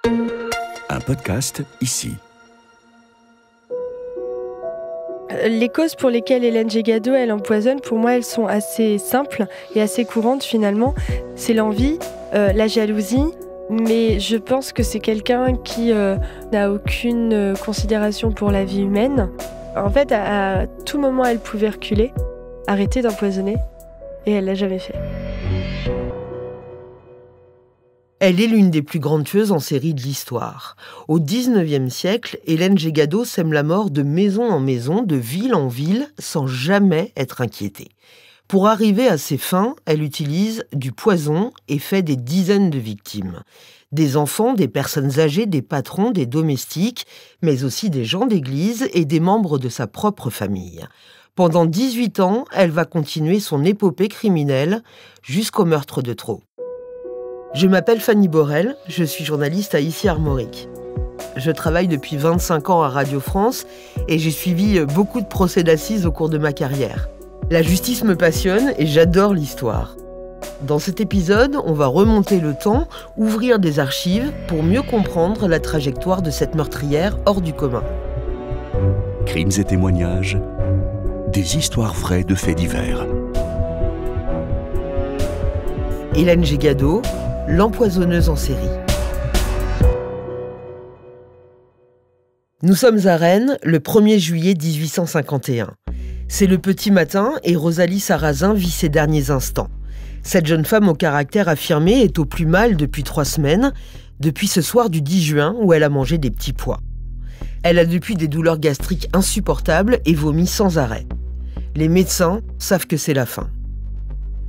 Un podcast ici. Les causes pour lesquelles Hélène Gégado elle empoisonne, pour moi, elles sont assez simples et assez courantes finalement. C'est l'envie, la jalousie, mais je pense que c'est quelqu'un qui n'a aucune considération pour la vie humaine. En fait, à tout moment, elle pouvait reculer, arrêter d'empoisonner, et elle l'a jamais fait. Elle est l'une des plus grandes tueuses en série de l'histoire. Au XIXe siècle, Hélène Gégado sème la mort de maison en maison, de ville en ville, sans jamais être inquiétée. Pour arriver à ses fins, elle utilise du poison et fait des dizaines de victimes. Des enfants, des personnes âgées, des patrons, des domestiques, mais aussi des gens d'église et des membres de sa propre famille. Pendant 18 ans, elle va continuer son épopée criminelle jusqu'au meurtre de Thro. Je m'appelle Fanny Borel, je suis journaliste à Ici Armorique. Je travaille depuis 25 ans à Radio France et j'ai suivi beaucoup de procès d'assises au cours de ma carrière. La justice me passionne et j'adore l'histoire. Dans cet épisode, on va remonter le temps, ouvrir des archives pour mieux comprendre la trajectoire de cette meurtrière hors du commun. Crimes et témoignages, des histoires vraies de faits divers. Hélène Gégado, l'empoisonneuse en série. Nous sommes à Rennes, le 1er juillet 1851. C'est le petit matin et Rosalie Sarrazin vit ses derniers instants. Cette jeune femme au caractère affirmé est au plus mal depuis 3 semaines, depuis ce soir du 10 juin où elle a mangé des petits pois. Elle a depuis des douleurs gastriques insupportables et vomit sans arrêt. Les médecins savent que c'est la fin.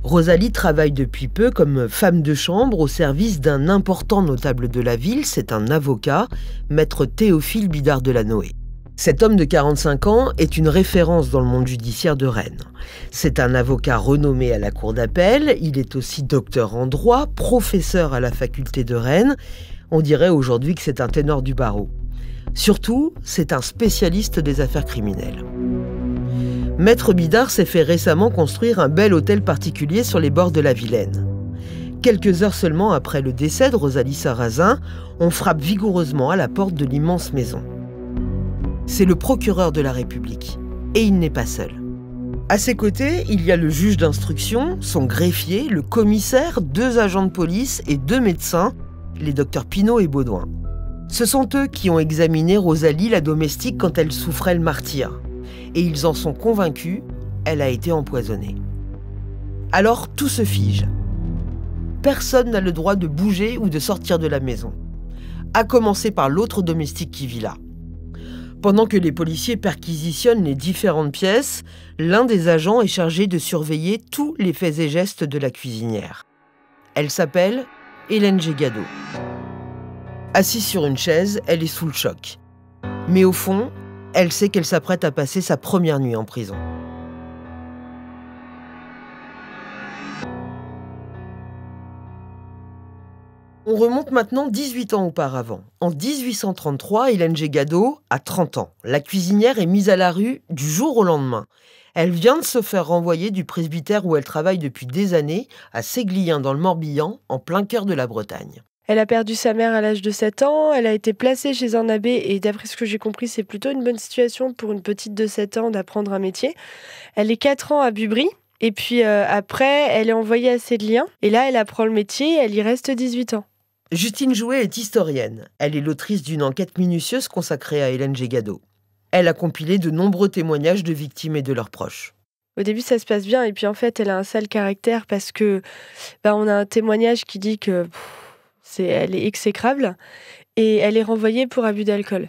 Rosalie travaille depuis peu comme femme de chambre au service d'un important notable de la ville, c'est un avocat, maître Théophile Bidart de la Noë. Cet homme de 45 ans est une référence dans le monde judiciaire de Rennes. C'est un avocat renommé à la cour d'appel, il est aussi docteur en droit, professeur à la faculté de Rennes. On dirait aujourd'hui que c'est un ténor du barreau. Surtout, c'est un spécialiste des affaires criminelles. Maître Bidart s'est fait récemment construire un bel hôtel particulier sur les bords de la Vilaine. Quelques heures seulement après le décès de Rosalie Sarrazin, on frappe vigoureusement à la porte de l'immense maison. C'est le procureur de la République, et il n'est pas seul. À ses côtés, il y a le juge d'instruction, son greffier, le commissaire, 2 agents de police et 2 médecins, les docteurs Pinault et Baudouin. Ce sont eux qui ont examiné Rosalie, la domestique, quand elle souffrait le martyre. Et ils en sont convaincus, elle a été empoisonnée. Alors tout se fige. Personne n'a le droit de bouger ou de sortir de la maison. À commencer par l'autre domestique qui vit là. Pendant que les policiers perquisitionnent les différentes pièces, l'un des agents est chargé de surveiller tous les faits et gestes de la cuisinière. Elle s'appelle Hélène Gégado. Assise sur une chaise, elle est sous le choc. Mais au fond, elle sait qu'elle s'apprête à passer sa première nuit en prison. On remonte maintenant 18 ans auparavant. En 1833, Hélène Gégado a 30 ans. La cuisinière est mise à la rue du jour au lendemain. Elle vient de se faire renvoyer du presbytère où elle travaille depuis des années, à Séglien dans le Morbihan, en plein cœur de la Bretagne. Elle a perdu sa mère à l'âge de 7 ans, elle a été placée chez un abbé et d'après ce que j'ai compris, c'est plutôt une bonne situation pour une petite de 7 ans d'apprendre un métier. Elle est 4 ans à Bubry et puis après, elle est envoyée à Séglien et là, elle apprend le métier et elle y reste 18 ans. Justine Jouet est historienne. Elle est l'autrice d'une enquête minutieuse consacrée à Hélène Gégado. Elle a compilé de nombreux témoignages de victimes et de leurs proches. Au début, ça se passe bien et puis en fait, elle a un sale caractère parce que on a un témoignage qui dit que elle est exécrable et elle est renvoyée pour abus d'alcool.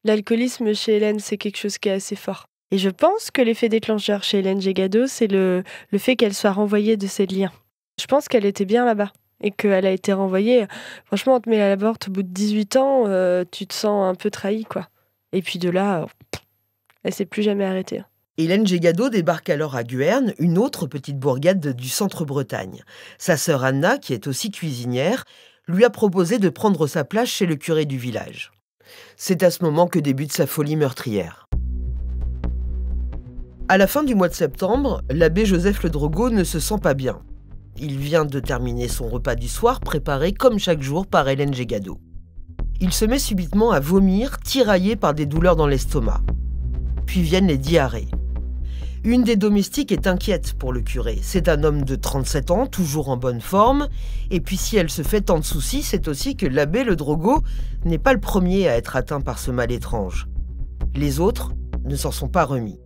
L'alcoolisme chez Hélène, c'est quelque chose qui est assez fort. Et je pense que l'effet déclencheur chez Hélène Gégado, c'est le fait qu'elle soit renvoyée de Séglien. Je pense qu'elle était bien là-bas et qu'elle a été renvoyée. Franchement, on te met à la porte au bout de 18 ans, tu te sens un peu trahi, quoi. Et puis de là, elle s'est plus jamais arrêtée. Hélène Gégado débarque alors à Guerne, une autre petite bourgade du centre-Bretagne. Sa sœur Anna, qui est aussi cuisinière, lui a proposé de prendre sa place chez le curé du village. C'est à ce moment que débute sa folie meurtrière. À la fin du mois de septembre, l'abbé Joseph Le Drogo ne se sent pas bien. Il vient de terminer son repas du soir, préparé comme chaque jour par Hélène Gégado. Il se met subitement à vomir, tiraillé par des douleurs dans l'estomac. Puis viennent les diarrhées. Une des domestiques est inquiète pour le curé. C'est un homme de 37 ans, toujours en bonne forme. Et puis si elle se fait tant de soucis, c'est aussi que l'abbé Le Drogo n'est pas le premier à être atteint par ce mal étrange. Les autres ne s'en sont pas remis.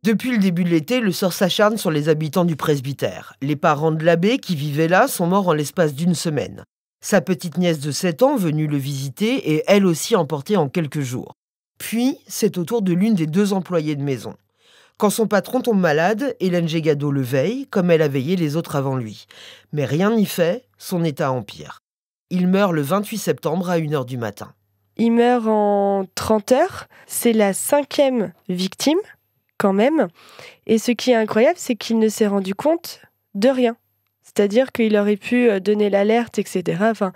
Depuis le début de l'été, le sort s'acharne sur les habitants du presbytère. Les parents de l'abbé qui vivaient là sont morts en l'espace d'une semaine. Sa petite nièce de 7 ans, venue le visiter, est elle aussi emportée en quelques jours. Puis, c'est au tour de l'une des 2 employées de maison. Quand son patron tombe malade, Hélène Gégado le veille, comme elle a veillé les autres avant lui. Mais rien n'y fait, son état empire. Il meurt le 28 septembre à 1h du matin. Il meurt en 30 heures. C'est la 5e victime, quand même. Et ce qui est incroyable, c'est qu'il ne s'est rendu compte de rien. C'est-à-dire qu'il aurait pu donner l'alerte, etc. Enfin,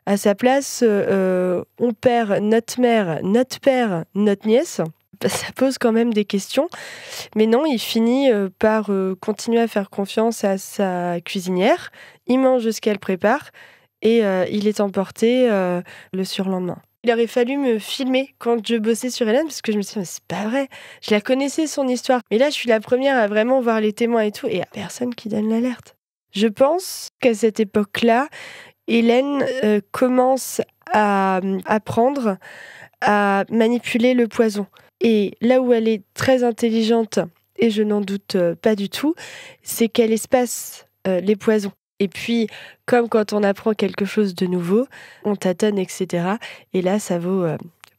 à sa place, on perd notre mère, notre père, notre nièce. Ça pose quand même des questions. Mais non, il finit par continuer à faire confiance à sa cuisinière. Il mange ce qu'elle prépare et il est emporté le surlendemain. Il aurait fallu me filmer quand je bossais sur Hélène parce que je me suis dit, mais c'est pas vrai. Je la connaissais, son histoire. Mais là, je suis la première à vraiment voir les témoins et tout. Et il n'y a personne qui donne l'alerte. Je pense qu'à cette époque-là, Hélène commence à apprendre à manipuler le poison. Et là où elle est très intelligente, et je n'en doute pas du tout, c'est qu'elle espace les poisons. Et puis, comme quand on apprend quelque chose de nouveau, on tâtonne, etc. Et là, ça vaut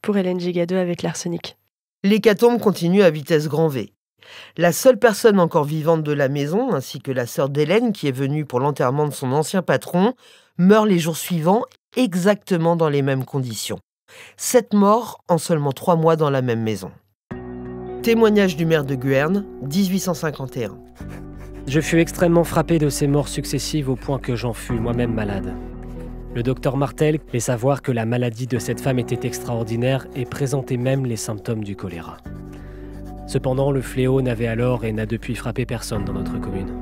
pour Hélène Gégado avec l'arsenic. L'hécatombe continue à vitesse grand V. La seule personne encore vivante de la maison, ainsi que la sœur d'Hélène, qui est venue pour l'enterrement de son ancien patron, meurt les jours suivants, exactement dans les mêmes conditions. 7 morts en seulement 3 mois dans la même maison. Témoignage du maire de Guernes, 1851. Je fus extrêmement frappé de ces morts successives au point que j'en fus moi-même malade. Le docteur Martel fait savoir que la maladie de cette femme était extraordinaire et présentait même les symptômes du choléra. Cependant, le fléau n'avait alors et n'a depuis frappé personne dans notre commune.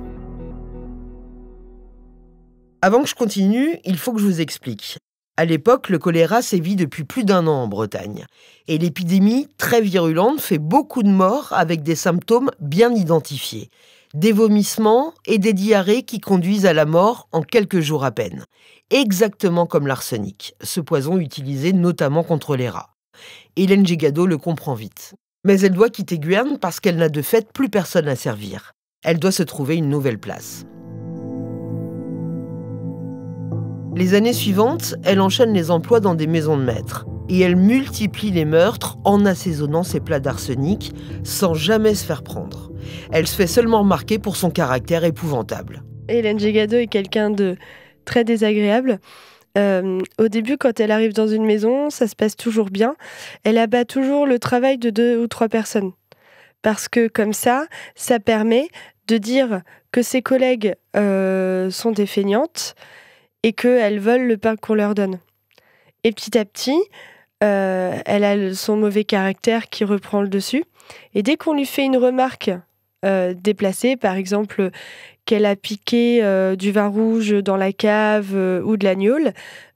Avant que je continue, il faut que je vous explique. À l'époque, le choléra sévit depuis plus d'1 an en Bretagne. Et l'épidémie, très virulente, fait beaucoup de morts avec des symptômes bien identifiés. Des vomissements et des diarrhées qui conduisent à la mort en quelques jours à peine. Exactement comme l'arsenic, ce poison utilisé notamment contre les rats. Hélène Gégado le comprend vite. Mais elle doit quitter Guernes parce qu'elle n'a de fait plus personne à servir. Elle doit se trouver une nouvelle place. Les années suivantes, elle enchaîne les emplois dans des maisons de maître. Et elle multiplie les meurtres en assaisonnant ses plats d'arsenic sans jamais se faire prendre. Elle se fait seulement remarquer pour son caractère épouvantable. Hélène Gégado est quelqu'un de très désagréable. Au début, quand elle arrive dans une maison, ça se passe toujours bien. Elle abat toujours le travail de 2 ou 3 personnes. Parce que comme ça permet de dire que ses collègues sont des feignantes et qu'elles veulent le pain qu'on leur donne. Et petit à petit, elle a son mauvais caractère qui reprend le dessus. Et dès qu'on lui fait une remarque déplacée, par exemple qu'elle a piqué du vin rouge dans la cave ou de la gnôle,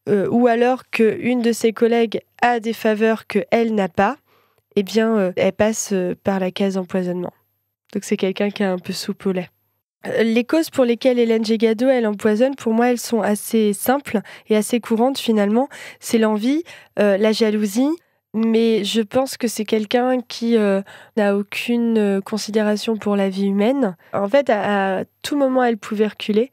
ou alors qu'une de ses collègues a des faveurs qu'elle n'a pas, eh bien, elle passe par la case empoisonnement. Donc c'est quelqu'un qui est un peu soupe au lait. Les causes pour lesquelles Hélène Gégado, elle empoisonne, pour moi, elles sont assez simples et assez courantes finalement. C'est l'envie, la jalousie, mais je pense que c'est quelqu'un qui n'a aucune considération pour la vie humaine. En fait, à tout moment, elle pouvait reculer,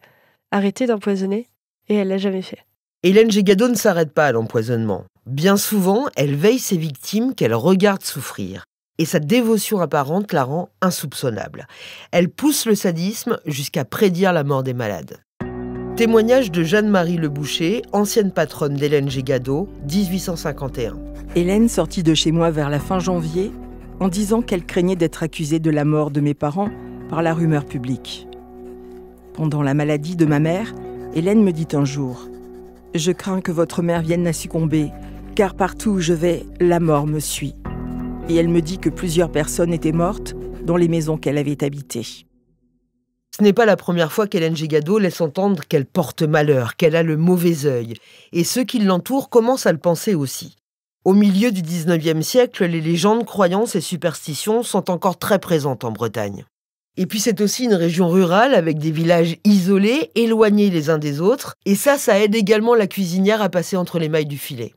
arrêter d'empoisonner, et elle l'a jamais fait. Hélène Gégado ne s'arrête pas à l'empoisonnement. Bien souvent, elle veille ses victimes qu'elle regarde souffrir. Et sa dévotion apparente la rend insoupçonnable. Elle pousse le sadisme jusqu'à prédire la mort des malades. Témoignage de Jeanne-Marie Le Boucher, ancienne patronne d'Hélène Gégado, 1851. Hélène sortit de chez moi vers la fin janvier en disant qu'elle craignait d'être accusée de la mort de mes parents par la rumeur publique. Pendant la maladie de ma mère, Hélène me dit un jour « Je crains que votre mère vienne à succomber, car partout où je vais, la mort me suit. » Et elle me dit que plusieurs personnes étaient mortes dans les maisons qu'elle avait habitées. Ce n'est pas la première fois qu'Hélène Gégado laisse entendre qu'elle porte malheur, qu'elle a le mauvais œil. Et ceux qui l'entourent commencent à le penser aussi. Au milieu du 19e siècle, les légendes, croyances et superstitions sont encore très présentes en Bretagne. Et puis c'est aussi une région rurale avec des villages isolés, éloignés les uns des autres. Et ça aide également la cuisinière à passer entre les mailles du filet.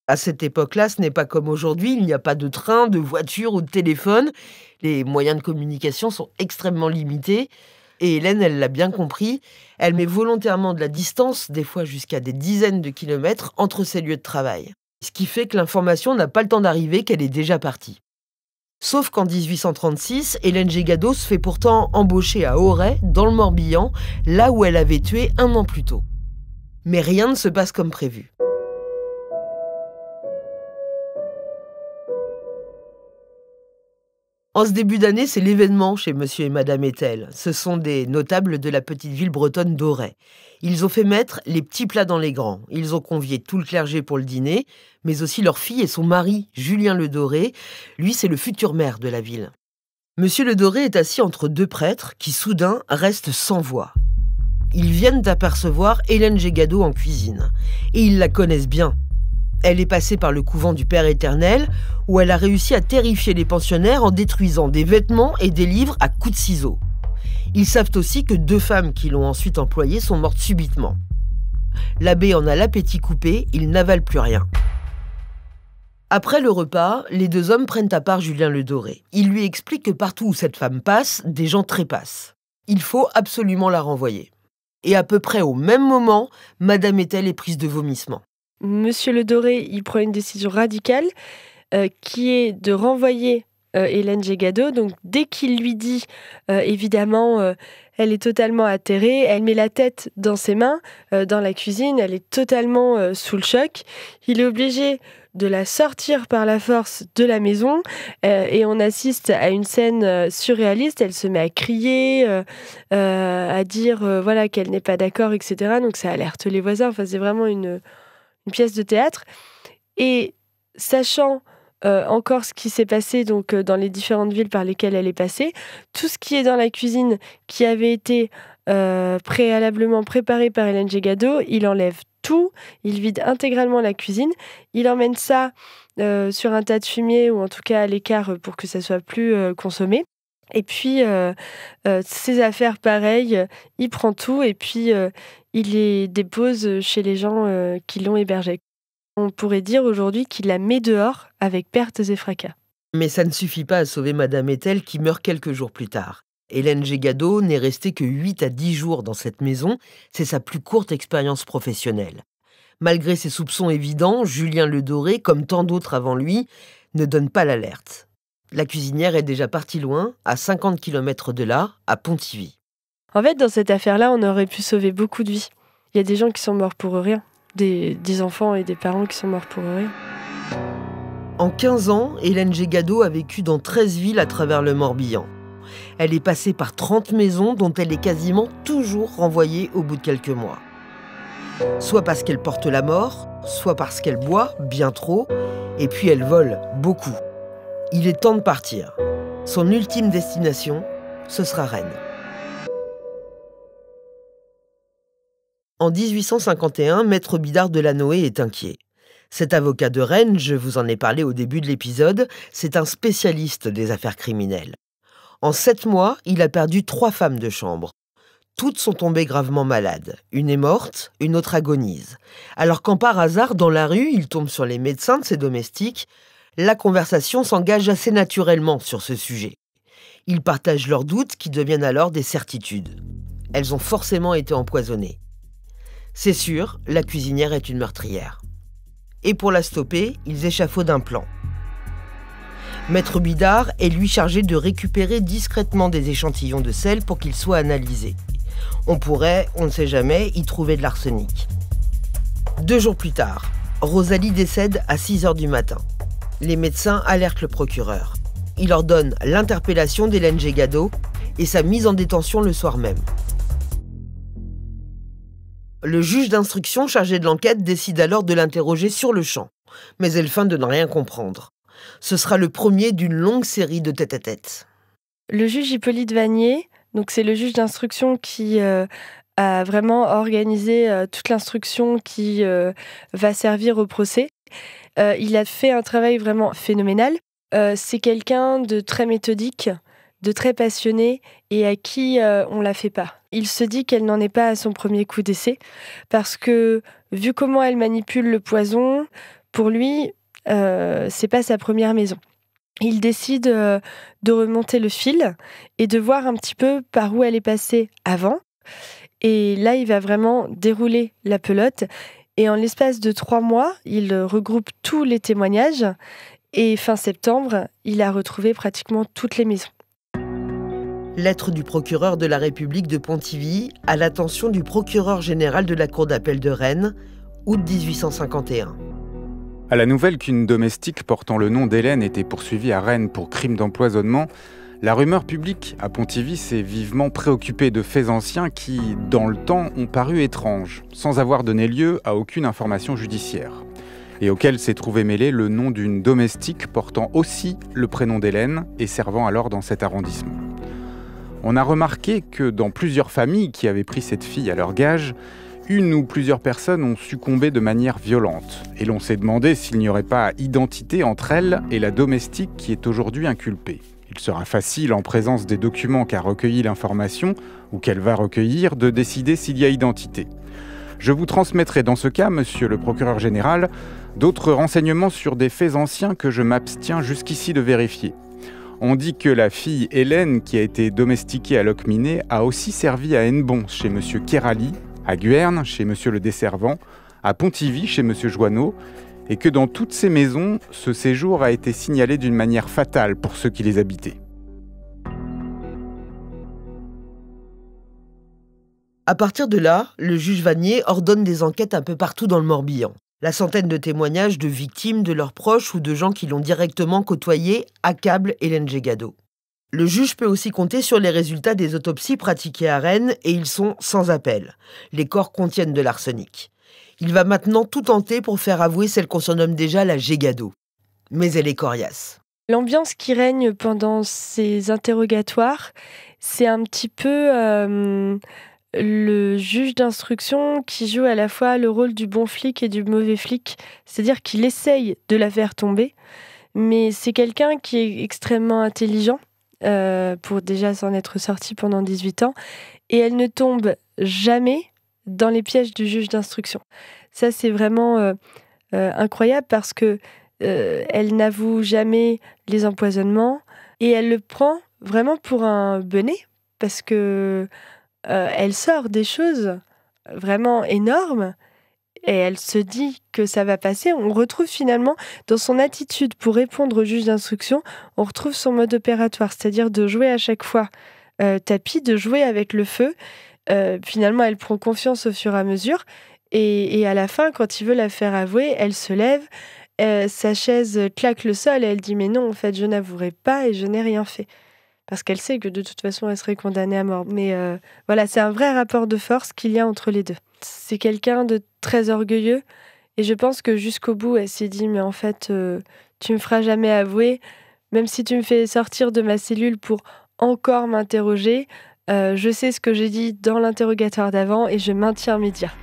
À cette époque-là, ce n'est pas comme aujourd'hui, il n'y a pas de train, de voiture ou de téléphone. Les moyens de communication sont extrêmement limités. Et Hélène, elle l'a bien compris, elle met volontairement de la distance, des fois jusqu'à des dizaines de kilomètres, entre ses lieux de travail. Ce qui fait que l'information n'a pas le temps d'arriver, qu'elle est déjà partie. Sauf qu'en 1836, Hélène Gégado se fait pourtant embaucher à Auray, dans le Morbihan, là où elle avait tué 1 an plus tôt. Mais rien ne se passe comme prévu. En ce début d'année, c'est l'événement chez Monsieur et Madame Etel. Ce sont des notables de la petite ville bretonne d'Auray. Ils ont fait mettre les petits plats dans les grands. Ils ont convié tout le clergé pour le dîner, mais aussi leur fille et son mari, Julien Le Doré. Lui, c'est le futur maire de la ville. Monsieur Le Doré est assis entre 2 prêtres qui, soudain, restent sans voix. Ils viennent d'apercevoir Hélène Gégado en cuisine. Et ils la connaissent bien. Elle est passée par le couvent du Père Éternel, où elle a réussi à terrifier les pensionnaires en détruisant des vêtements et des livres à coups de ciseaux. Ils savent aussi que 2 femmes qui l'ont ensuite employée sont mortes subitement. L'abbé en a l'appétit coupé, il n'avale plus rien. Après le repas, les 2 hommes prennent à part Julien Le Doré. Il lui explique que partout où cette femme passe, des gens trépassent. Il faut absolument la renvoyer. Et à peu près au même moment, Madame Etel est prise de vomissement. Monsieur Le Doré, il prend une décision radicale qui est de renvoyer Hélène Gégado. Donc dès qu'il lui dit, évidemment, elle est totalement atterrée, elle met la tête dans ses mains, dans la cuisine, elle est totalement sous le choc. Il est obligé de la sortir par la force de la maison et on assiste à une scène surréaliste. Elle se met à crier, à dire voilà, qu'elle n'est pas d'accord, etc. Donc ça alerte les voisins. Enfin, c'est vraiment une pièce de théâtre. Et sachant encore ce qui s'est passé donc, dans les différentes villes par lesquelles elle est passée, tout ce qui est dans la cuisine qui avait été préalablement préparé par Hélène Gégado, il enlève tout, il vide intégralement la cuisine, il emmène ça sur un tas de fumier ou en tout cas à l'écart pour que ça soit plus consommé. Et puis, ses affaires, pareil, il prend tout et puis il les dépose chez les gens qui l'ont hébergé. On pourrait dire aujourd'hui qu'il la met dehors avec pertes et fracas. Mais ça ne suffit pas à sauver Madame Etel qui meurt quelques jours plus tard. Hélène Gégado n'est restée que 8 à 10 jours dans cette maison. C'est sa plus courte expérience professionnelle. Malgré ses soupçons évidents, Julien Le Doré, comme tant d'autres avant lui, ne donne pas l'alerte. La cuisinière est déjà partie loin, à 50 km de là, à Pontivy. En fait, dans cette affaire-là, on aurait pu sauver beaucoup de vies. Il y a des gens qui sont morts pour rien. Des enfants et des parents qui sont morts pour rien. En 15 ans, Hélène Gégado a vécu dans 13 villes à travers le Morbihan. Elle est passée par 30 maisons dont elle est quasiment toujours renvoyée au bout de quelques mois. Soit parce qu'elle porte la mort, soit parce qu'elle boit bien trop, et puis elle vole beaucoup. Il est temps de partir. Son ultime destination, ce sera Rennes. En 1851, Maître Bidart de Lannoy est inquiet. Cet avocat de Rennes, je vous en ai parlé au début de l'épisode, c'est un spécialiste des affaires criminelles. En 7 mois, il a perdu 3 femmes de chambre. Toutes sont tombées gravement malades. Une est morte, une autre agonise. Alors quand par hasard, dans la rue, il tombe sur les médecins de ses domestiques, la conversation s'engage assez naturellement sur ce sujet. Ils partagent leurs doutes qui deviennent alors des certitudes. Elles ont forcément été empoisonnées. C'est sûr, la cuisinière est une meurtrière. Et pour la stopper, ils échafaudent un plan. Maître Bidart est lui chargé de récupérer discrètement des échantillons de sel pour qu'ils soient analysés. On pourrait, on ne sait jamais, y trouver de l'arsenic. 2 jours plus tard, Rosalie décède à 6h du matin. Les médecins alertent le procureur. Il ordonne l'interpellation d'Hélène Gégado et sa mise en détention le soir même. Le juge d'instruction chargé de l'enquête décide alors de l'interroger sur le champ, mais elle feint de ne rien comprendre. Ce sera le premier d'une longue série de tête-à-tête. Le juge Hippolyte Vanier Donc c'est le juge d'instruction qui a vraiment organisé toute l'instruction qui va servir au procès. Il a fait un travail vraiment phénoménal. C'est quelqu'un de très méthodique, de très passionné et à qui on la fait pas. Il se dit qu'elle n'en est pas à son premier coup d'essai parce que vu comment elle manipule le poison, pour lui, c'est pas sa première maison. Il décide de remonter le fil et de voir un petit peu par où elle est passée avant. Et là, il va vraiment dérouler la pelote. Et en l'espace de 3 mois, il regroupe tous les témoignages. Et fin septembre, il a retrouvé pratiquement toutes les maisons. Lettre du procureur de la République de Pontivy à l'attention du procureur général de la Cour d'appel de Rennes, août 1851. À la nouvelle qu'une domestique portant le nom d'Hélène était poursuivie à Rennes pour crime d'empoisonnement, la rumeur publique à Pontivy s'est vivement préoccupée de faits anciens qui, dans le temps, ont paru étranges, sans avoir donné lieu à aucune information judiciaire, et auquel s'est trouvé mêlé le nom d'une domestique portant aussi le prénom d'Hélène et servant alors dans cet arrondissement. On a remarqué que dans plusieurs familles qui avaient pris cette fille à leur gage, une ou plusieurs personnes ont succombé de manière violente. Et l'on s'est demandé s'il n'y aurait pas identité entre elle et la domestique qui est aujourd'hui inculpée. Il sera facile, en présence des documents qu'a recueilli l'information, ou qu'elle va recueillir, de décider s'il y a identité. Je vous transmettrai dans ce cas, monsieur le procureur général, d'autres renseignements sur des faits anciens que je m'abstiens jusqu'ici de vérifier. On dit que la fille Hélène, qui a été domestiquée à Locminé, a aussi servi à Hennebon, chez monsieur Kerali, à Guerne, chez monsieur le Desservant, à Pontivy, chez monsieur Joanneau, et que dans toutes ces maisons, ce séjour a été signalé d'une manière fatale pour ceux qui les habitaient. À partir de là, le juge Vanier ordonne des enquêtes un peu partout dans le Morbihan. La centaine de témoignages de victimes, de leurs proches ou de gens qui l'ont directement côtoyée accable Hélène Gégado. Le juge peut aussi compter sur les résultats des autopsies pratiquées à Rennes et ils sont sans appel. Les corps contiennent de l'arsenic. Il va maintenant tout tenter pour faire avouer celle qu'on surnomme déjà la Gégado. Mais elle est coriace. L'ambiance qui règne pendant ces interrogatoires, c'est un petit peu le juge d'instruction qui joue à la fois le rôle du bon flic et du mauvais flic. C'est-à-dire qu'il essaye de la faire tomber, mais c'est quelqu'un qui est extrêmement intelligent. Pour déjà s'en être sortie pendant 18 ans, et elle ne tombe jamais dans les pièges du juge d'instruction. Ça, c'est vraiment incroyable parce que elle n'avoue jamais les empoisonnements, et elle le prend vraiment pour un benet, parce que elle sort des choses vraiment énormes, et elle se dit que ça va passer. On retrouve finalement, dans son attitude pour répondre au juge d'instruction, on retrouve son mode opératoire, c'est-à-dire de jouer à chaque fois tapis, de jouer avec le feu. Finalement, elle prend confiance au fur et à mesure. Et à la fin, quand il veut la faire avouer, elle se lève, sa chaise claque le sol et elle dit « Mais non, en fait, je n'avouerai pas et je n'ai rien fait ». Parce qu'elle sait que de toute façon, elle serait condamnée à mort. Mais voilà, c'est un vrai rapport de force qu'il y a entre les deux. C'est quelqu'un de très orgueilleux. Et je pense que jusqu'au bout, elle s'est dit « Mais en fait, tu me feras jamais avouer. Même si tu me fais sortir de ma cellule pour encore m'interroger, je sais ce que j'ai dit dans l'interrogatoire d'avant et je maintiens mes dires. »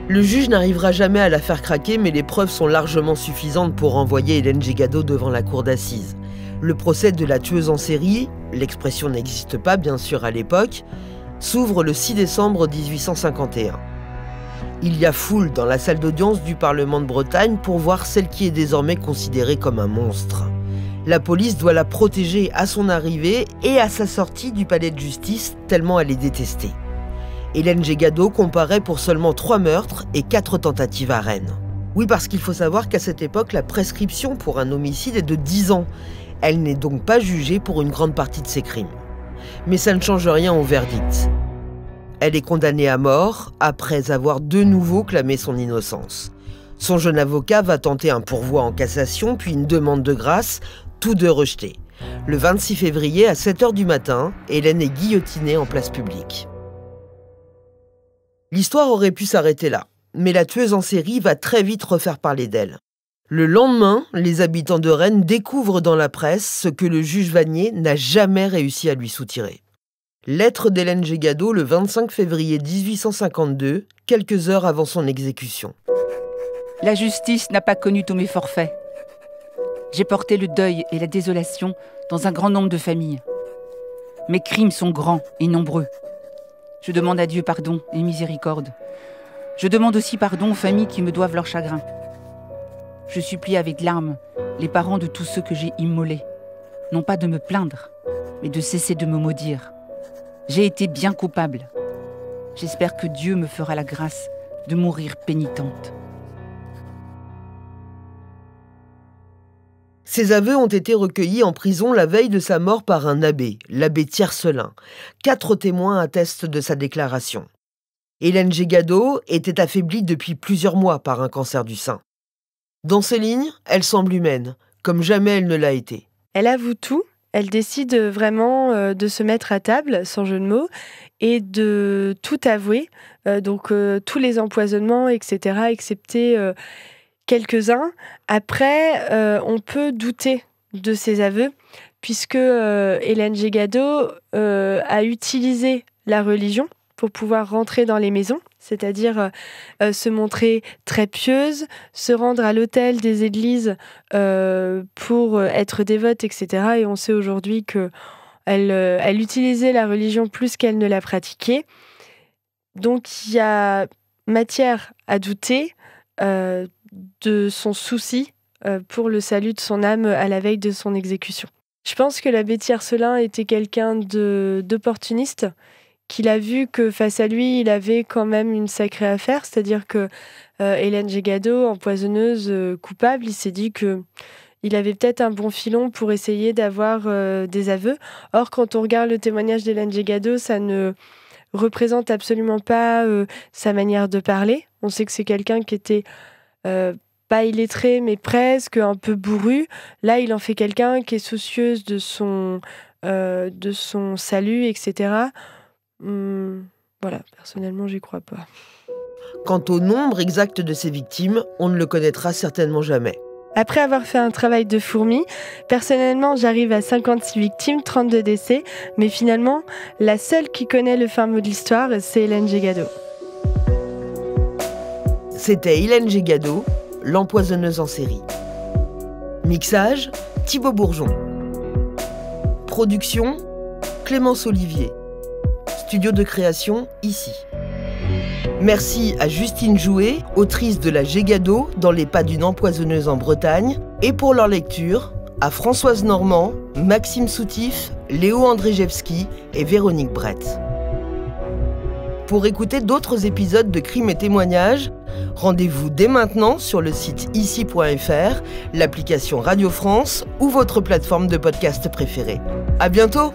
Le juge n'arrivera jamais à la faire craquer, mais les preuves sont largement suffisantes pour renvoyer Hélène Gégado devant la cour d'assises. Le procès de la tueuse en série, l'expression n'existe pas bien sûr à l'époque, s'ouvre le 6 décembre 1851. Il y a foule dans la salle d'audience du Parlement de Bretagne pour voir celle qui est désormais considérée comme un monstre. La police doit la protéger à son arrivée et à sa sortie du palais de justice, tellement elle est détestée. Hélène Gégado comparaît pour seulement 3 meurtres et 4 tentatives à Rennes. Oui, parce qu'il faut savoir qu'à cette époque, la prescription pour un homicide est de 10 ans. Elle n'est donc pas jugée pour une grande partie de ses crimes. Mais ça ne change rien au verdict. Elle est condamnée à mort après avoir de nouveau clamé son innocence. Son jeune avocat va tenter un pourvoi en cassation, puis une demande de grâce, tous deux rejetés. Le 26 février, à 7h du matin, Hélène est guillotinée en place publique. L'histoire aurait pu s'arrêter là, mais la tueuse en série va très vite refaire parler d'elle. Le lendemain, les habitants de Rennes découvrent dans la presse ce que le juge Vanier n'a jamais réussi à lui soutirer. Lettre d'Hélène Gégado le 25 février 1852, quelques heures avant son exécution. La justice n'a pas connu tous mes forfaits. J'ai porté le deuil et la désolation dans un grand nombre de familles. Mes crimes sont grands et nombreux. Je demande à Dieu pardon et miséricorde. Je demande aussi pardon aux familles qui me doivent leur chagrin. Je supplie avec larmes les parents de tous ceux que j'ai immolés, non pas de me plaindre, mais de cesser de me maudire. J'ai été bien coupable. J'espère que Dieu me fera la grâce de mourir pénitente. Ses aveux ont été recueillis en prison la veille de sa mort par un abbé, l'abbé Tiercelin. 4 témoins attestent de sa déclaration. Hélène Gégado était affaiblie depuis plusieurs mois par un cancer du sein. Dans ses lignes, elle semble humaine, comme jamais elle ne l'a été. Elle avoue tout. Elle décide vraiment de se mettre à table, sans jeu de mots, et de tout avouer. Donc tous les empoisonnements, etc., excepté quelques-uns. Après, on peut douter de ses aveux, puisque Hélène Gégado a utilisé la religion pour pouvoir rentrer dans les maisons, c'est-à-dire se montrer très pieuse, se rendre à l'autel des églises pour être dévote, etc. Et on sait aujourd'hui qu'elle utilisait la religion plus qu'elle ne la pratiquait. Donc il y a matière à douter de son souci pour le salut de son âme à la veille de son exécution. Je pense que l'abbé Tiercelin était quelqu'un d'opportuniste, qu'il a vu que face à lui, il avait quand même une sacrée affaire, c'est-à-dire que Hélène Gégado, empoisonneuse coupable, il s'est dit qu'il avait peut-être un bon filon pour essayer d'avoir des aveux. Or, quand on regarde le témoignage d'Hélène Gégado, ça ne représente absolument pas sa manière de parler. On sait que c'est quelqu'un qui était pas illettré, mais presque un peu bourru. Là, il en fait quelqu'un qui est soucieuse de son salut, etc. Voilà, personnellement, j'y crois pas. Quant au nombre exact de ses victimes, on ne le connaîtra certainement jamais. Après avoir fait un travail de fourmi, personnellement, j'arrive à 56 victimes, 32 décès, mais finalement, la seule qui connaît le fin mot de l'histoire, c'est Hélène Gégado. C'était Hélène Gégado, l'empoisonneuse en série. Mixage, Thibaut Bourgeon. Production, Clémence Olivier. Studio de création, ici. Merci à Justine Jouet, autrice de La Gégado, dans les pas d'une empoisonneuse en Bretagne, et pour leur lecture, à Françoise Normand, Maxime Soutif, Léo Andrzejewski et Véronique Brett. Pour écouter d'autres épisodes de Crimes et témoignages, rendez-vous dès maintenant sur le site ici.fr, l'application Radio France ou votre plateforme de podcast préférée. À bientôt!